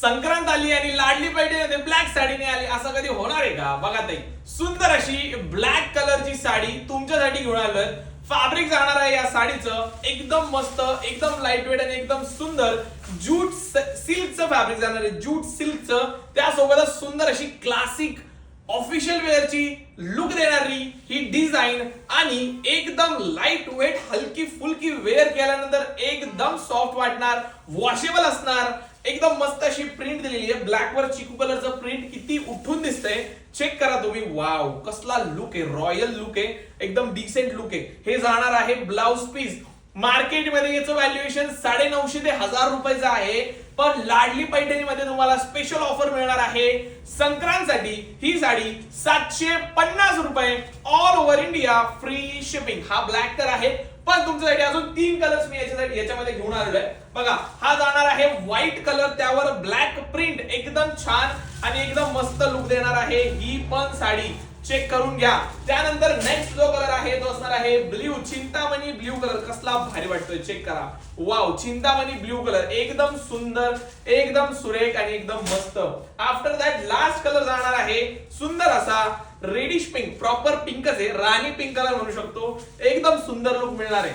संक्रांत आली आणि लाडली पैठणीमध्ये ब्लॅक साडी नाही आली असं कधी होणार आहे का? बघा ताई, सुंदर अशी ब्लॅक कलरची साडी तुमच्यासाठी घेऊन आलोय. फॅब्रिक जाणार आहे या साडीचं एकदम मस्त, एकदम लाईट वेट आणि एकदम सुंदर जूट सिल्कचं फॅब्रिक जाणार आहे. जूट सिल्कचं, त्यासोबतच सुंदर अशी क्लासिक ऑफिशियल वेअरची लुक देणारी ही डिझाईन आणि एकदम लाईट वेट हलकी फुलकी वेअर केल्यानंतर एकदम सॉफ्ट वाटणार, वॉशेबल असणार. एकदम मस्त अशी प्रिंट दिलेली आहे. ब्लॅक वर चिकू कलरचं प्रिंट किती उठून दिसतंय चेक करा तुम्ही. वाव, कसला लुक आहे, रॉयल लुक आहे, एकदम डिसेंट लुक आहे. हे जाणार आहे ब्लाउज पीस. मार्केटमध्ये याचं व्हॅल्युएशन 950 ते 1000 रुपयाचं आहे, पण लाडली पैठणीमध्ये तुम्हाला स्पेशल ऑफर मिळणार आहे. संक्रांतसाठी ही साडी 750 रुपये, all over India free shipping. हा ब्लॅक तर आहे, पण तुमच्यासाठी अजून 3 कलर्स मी याच्यामध्ये घेऊन आलेलो आहे. बघा, हा जाणार आहे व्हाईट कलर, त्यावर ब्लॅक प्रिंट, एकदम छान आणि एकदम मस्त लुक देणार आहे ही पण साडी. चेक करून घ्या. त्यानंतर नेक्स्ट जो कलर आहे तो असणार आहे ब्ल्यू, चिंतामणी ब्ल्यू कलर. कसला भारी वाटतोय, चेक करा. वाव, चिंतामणी ब्ल्यू कलर एकदम सुंदर, एकदम सुरेख आणि एकदम मस्त. आफ्टर दॅट लास्ट कलर जाणार आहे सुंदर असा रेडिश पिंक, प्रॉपर पिंकच आहे, राणी पिंक कलर म्हणू शकतो. एकदम सुंदर लुक मिळणार आहे.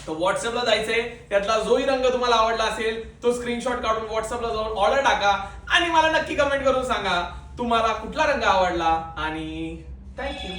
तर व्हॉट्सअपला जायचंय, त्यातला जोही रंग तुम्हाला आवडला असेल तो स्क्रीनशॉट काढून व्हॉट्सअपला जाऊन ऑर्डर टाका आणि मला नक्की कमेंट करून सांगा तुम्हाला कुठला रंग आवडला. आणि थँक्यू.